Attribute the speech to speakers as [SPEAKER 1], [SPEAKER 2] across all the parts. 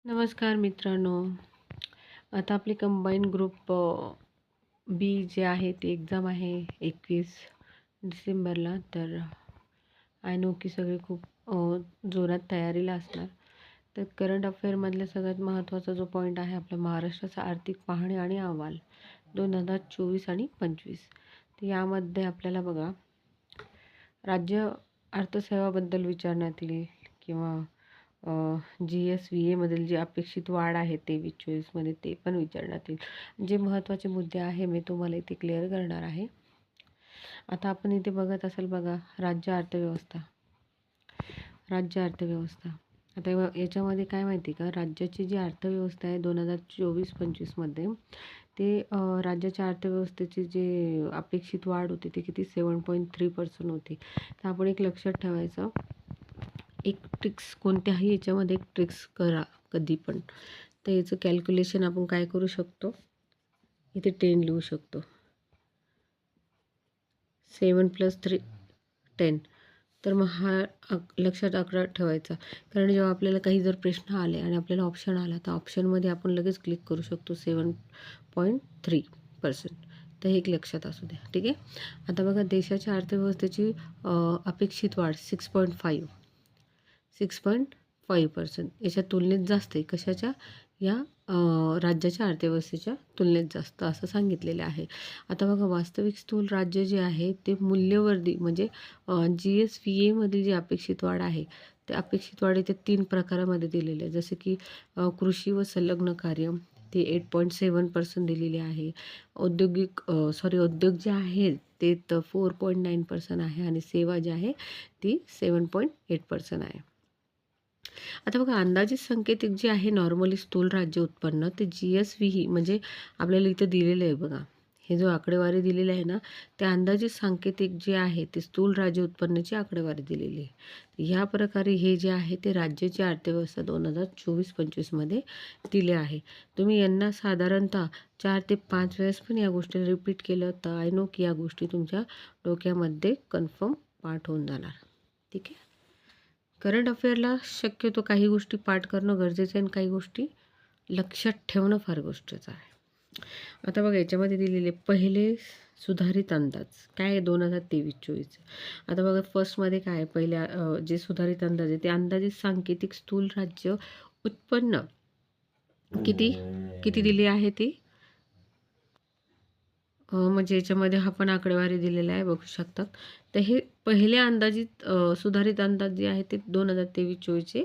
[SPEAKER 1] नमस्कार मित्रांनो. आता आपली कंबाईन ग्रुप बी जे आहे ती एक्झाम आहे 21 डिसेंबरला. तर आय नो की सगळे खूप जोरात तयारीला असणार. तर करंट अफेअरमधल्या सगळ्यात महत्त्वाचा जो पॉईंट आहे आपल्या महाराष्ट्राचा आर्थिक पाहणी आणि अहवाल 2024 आणि 25. तर यामध्ये आपल्याला बघा राज्य अर्थसेवाबद्दल विचारण्यात येईल किंवा GSVAमधील जी अपेक्षित वाढ आहे 23-24मध्ये ते पण विचारण्यात येईल. जे महत्त्वाचे मुद्दे आहे मी तुम्हाला इथे क्लिअर करणार आहे. आता आपण इथे बघत असाल बघा राज्य अर्थव्यवस्था. आता याच्यामध्ये काय माहिती का, राज्याची जी अर्थव्यवस्था आहे 2024-25मध्ये ते राज्याच्या अर्थव्यवस्थेची जे अपेक्षित वाढ होती ते किती 7.3% होती. तर आपण एक लक्षात ठेवायचं, एक ट्रिक्स कोणत्याही याच्यामध्ये एक ट्रिक्स करा कधी पण. तर याचं कॅल्क्युलेशन आपण काय करू शकतो, इथे 10 लिहू शकतो. 7 + 3 10. तर मग हा लक्षात आकडा ठेवायचा, कारण जेव्हा आपल्याला काही जर प्रश्न आले आणि आपल्याला ऑप्शन आला तर ऑप्शनमध्ये आपण लगेच क्लिक करू शकतो 7.3%. तर हे एक लक्षात असू द्या, ठीक आहे. आता बघा देशाच्या अर्थव्यवस्थेची अपेक्षित वाढ 6.5% याच्या तुलनेत जास्त आहे. कशाच्या? या राज्याच्या अर्थव्यवस्थेच्या तुलनेत जास्त असं सांगितलेलं आहे. आता बघा वास्तविक स्थूल राज्य जे आहे ते मूल्यवर्धी म्हणजे GSVAमधील जी अपेक्षित वाढ आहे ते अपेक्षित वाढ इथे 3 प्रकारामध्ये दिलेले आहे. जसे की कृषी व संलग्न कार्य ते 8.7% दिलेले आहे. उद्योग जे आहेत ते 4.9% आहे आणि सेवा जी आहे ती 7.8% आहे. आता बघा अंदाजित संकेतिक जे आहे नॉर्मली स्थूल राज्य उत्पन्न ते GSVE म्हणजे आपल्याला इथे दिलेलं आहे बघा. हे जो आकडेवारी दिलेली आहे ना, ते अंदाजित सांकेतिक जे आहे ते स्थूल राज्य उत्पन्नाची आकडेवारी दिलेली आहे. ह्या प्रकारे हे जे आहे ते राज्याची अर्थव्यवस्था 2024-25मध्ये दिले आहे. तुम्ही यांना साधारणतः 4 ते 5 वेळेस पण या गोष्टी रिपीट केलं तर आय नो की या गोष्टी तुमच्या डोक्यामध्ये कन्फर्म पाठ होऊन जाणार, ठीक आहे. करंट अफेअरला शक्यतो काही गोष्टी पाठ करणं गरजेचं आहे आणि काही गोष्टी लक्षात ठेवणं फार गरजेचं आहे. आता बघा याच्यामध्ये दिलेले पहिले सुधारित अंदाज काय आहे 2023-24. आता बघा फर्स्टमध्ये काय आहे, पहिल्या जे सुधारित अंदाज आहे ते अंदाजित सांकेतिक स्थूल राज्य उत्पन्न किती किती दिली आहे ती, म्हणजे याच्यामध्ये हा पण आकडेवारी दिलेला आहे बघू शकतात. तर हे पहिले अंदाजित सुधारित अंदाज जे आहे ते 2023-24चे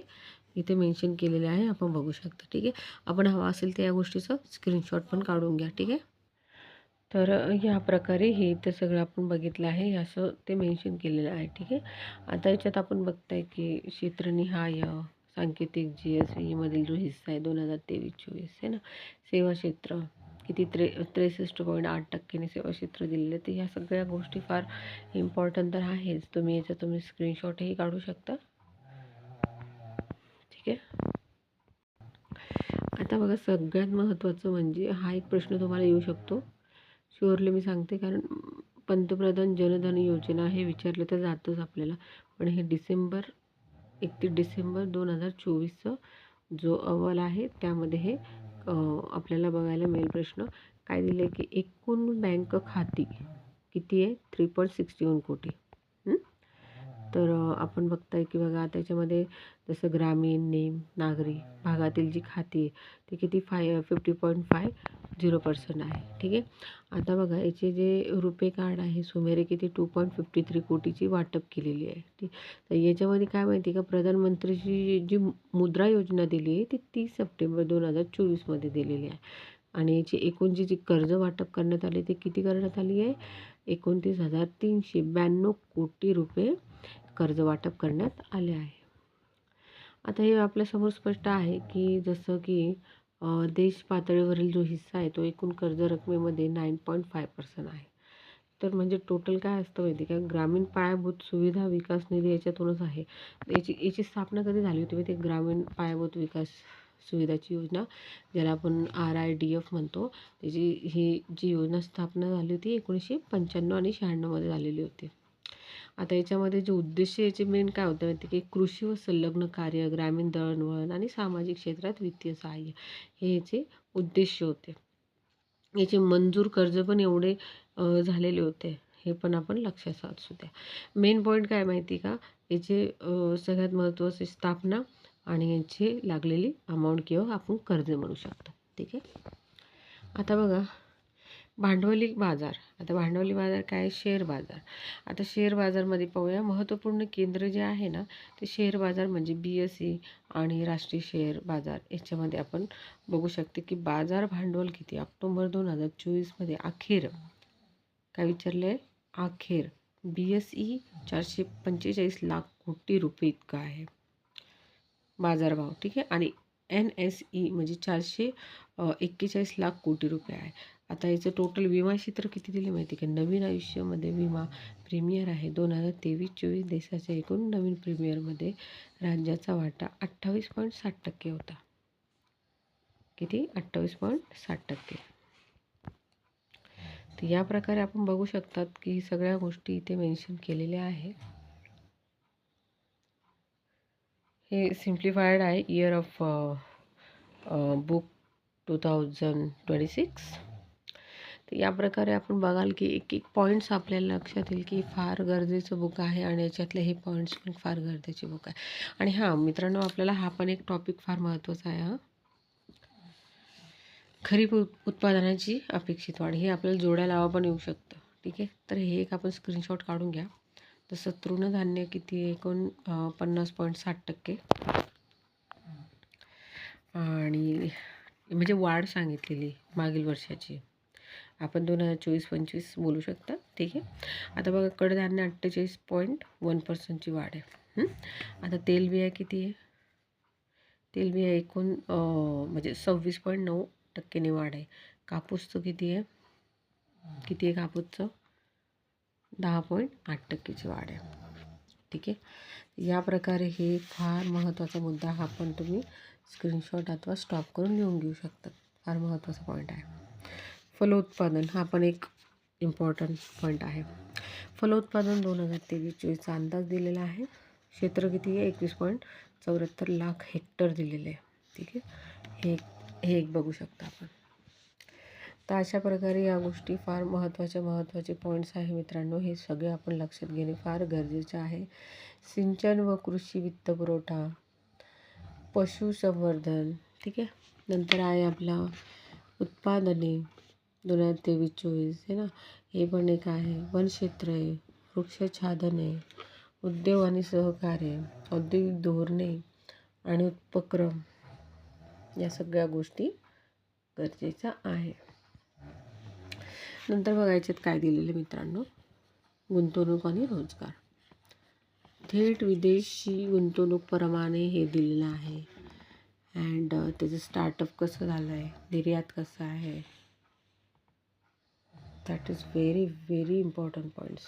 [SPEAKER 1] इथे मेन्शन केलेले आहे, आपण बघू शकता, ठीक आहे. आपण हवा असेल तर या गोष्टीचं स्क्रीनशॉट पण काढून घ्या, ठीक आहे. तर ह्या प्रकारे हे इथे सगळं आपण बघितलं आहे, असं ते मेन्शन केलेलं आहे, ठीक आहे. आता याच्यात आपण बघताय की क्षेत्रनिहाय सांकेतिक GSVमधील जो हिस्सा आहे 2023-24 आहे ना, सेवा क्षेत्र किती 63.8% सेवा क्षेत्र दिलेलं. तर ह्या सगळ्या गोष्टी फार इम्पॉर्टंट तर आहेच. तुम्ही स्क्रीनशॉटही काढू शकता, ठीक आहे. आता बघा सगळ्यात महत्त्वाचं म्हणजे हा एक प्रश्न तुम्हाला येऊ शकतो, शुअरली मी सांगते, कारण पंतप्रधान जनधन योजना हे विचारलं तर जातंच आपल्याला. पण हे 31 डिसेंबर 2024चं जो अहवाल आहे त्यामध्ये हे आपल्याला बघायला मिळेल. प्रश्न काय दिले आहे की एकूण बँक खाती किती आहे 3.61 कोटी. तर आपण बघताय की बघा त्याच्यामध्ये जसं ग्रामीण, नेम, नागरी भागातील जी खाती आहे ती किती 50.50% आहे, ठीक आहे. आता बघा याचे जे रुपे कार्ड आहे सुमारे किती 2.53 कोटीची वाटप केलेली आहे, ठीक. तर याच्यामध्ये काय माहिती आहे का, प्रधानमंत्रीची जी मुद्रा योजना दिली आहे ती 30 सप्टेंबर 2024मध्ये दिलेली आहे आणि याची एकूण जी कर्ज वाटप करण्यात आली ते किती करण्यात आली आहे, 29,392 कोटी रुपये कर्ज वाटप करण्यात आले आहे. आता हे आपल्यासमोर स्पष्ट आहे की जसं की देश पातळीवरील जो हिस्सा आहे तो एकूण कर्ज रकमेमध्ये 9.5% आहे. तर म्हणजे टोटल काय असतं माहिती का, ग्रामीण पायाभूत सुविधा विकास निधी याच्यातूनच आहे. याची स्थापना कधी झाली होती माहिती, ग्रामीण पायाभूत विकास सुविधाची योजना ज्याला आपण RIDF म्हणतो, ही जी योजना स्थापना झाली होती 1995 आणि 96मध्ये झालेली होती. आता याच्यामध्ये जे उद्देश याचे मेन काय होतं माहिती की कृषी व संलग्न कार्य, ग्रामीण दळणवळण आणि सामाजिक क्षेत्रात वित्तीय सहाय्य हे याचे उद्देश होते. याचे मंजूर कर्ज पण एवढे झालेले होते, हे पण आपण लक्षात असू द्या. मेन पॉईंट काय माहिती का, याचे सगळ्यात महत्त्वाची स्थापना आणि याची लागलेली अमाऊंट किंवा आपण कर्ज म्हणू शकतो. ठीक आहे. आता बघा भांडवली बाजार. आता भांडवली बाजार काय आहे? शेअर बाजार. आता शेअर बाजारमध्ये पाहूया, महत्त्वपूर्ण केंद्र जे आहे ना ते शेअर बाजार म्हणजे BSE आणि राष्ट्रीय शेअर बाजार याच्यामध्ये आपण बघू शकते की बाजार भांडवल किती ऑक्टोबर 2024 अखेर काय विचारले अखेर BSE 445 लाख कोटी रुपये इतका आहे बाजारभाव. ठीक आहे. आणि NSE म्हणजे 441 लाख कोटी रुपये आहे. आता याचं टोटल विमा क्षेत्र किती दिले माहिती का, नवीन आयुष्यामध्ये विमा प्रीमियर आहे 2023-24 देशाच्या एकूण नवीन प्रीमियरमध्ये राज्याचा वाटा 28.60% होता. किती 28.60%. तर या प्रकारे आपण बघू शकतात की सगळ्या गोष्टी इथे मेन्शन केलेल्या आहे. हे सिम्प्लिफाईड आहे इयर ऑफ बुक 2026. तर या प्रकारे आपण बघाल की एक एक पॉईंट्स आपल्याला लक्षात येईल की फार गरजेचं बुक आहे आणि याच्यातले हे पॉईंट्स पण फार गरजेचे बुक आहे. आणि हां मित्रांनो, आपल्याला हा पण एक टॉपिक फार महत्त्वाचा आहे. खरीप उत्पादनाची अपेक्षित वाढ, हे आपल्याला जोड्या लावा पण येऊ शकतं. ठीक आहे. तर हे एक आपण स्क्रीनशॉट काढून घ्या. तसं तृणधान्य किती एकूण 50.60% आणि म्हणजे वाढ सांगितलेली मागील वर्षाची. आपण 2024-25 बोलू शकता. ठीक आहे. आता बघा कडधान्य 48.1% वाढ आहे. आता तेलबिया किती आहे? तेलबिया एकूण म्हणजे 26.9% वाढ आहे. कापूसचं किती आहे? किती आहे कापूसचं? 10.8%ची वाढ आहे. ठीक आहे. या प्रकारे हे फार महत्त्वाचा मुद्दा हा पण तुम्ही स्क्रीनशॉट अथवा स्टॉप करून लिहून घेऊ शकता. फार महत्त्वाचा पॉईंट आहे. फलोत्पादन हा पण एक इम्पॉर्टंट पॉईंट आहे. फलोत्पादन 2023-24चा अंदाज दिलेला आहे. क्षेत्र किती आहे? 21.74 लाख हेक्टर दिलेले आहे. ठीक आहे. हे एक बघू शकता आपण. तर अशा प्रकारे या गोष्टी फार महत्त्वाचे पॉईंट्स आहे मित्रांनो. हे सगळे आपण लक्षात घेणे फार गरजेचे आहे. सिंचन व कृषी वित्तपुरवठा, पशुसंवर्धन. ठीक आहे. नंतर आहे आपला उत्पादने 2023-24 आहे ना, हे पण एक आहे. वनक्षेत्र आहे, वृक्षछादन आहे, उद्योग आणि सहकार्य, औद्योगिक धोरणे आणि उपक्रम, या सगळ्या गोष्टी गरजेच्या आहे. नंतर बघायच्यात काय दिलेले मित्रांनो, गुंतवणूक आणि रोजगार. थेट विदेशी गुंतवणूक प्रमाणे हे दिलेलं आहे. अँड त्याचं स्टार्टअप कसं झालं आहे, निर्यात कसं आहे, that is very very important points.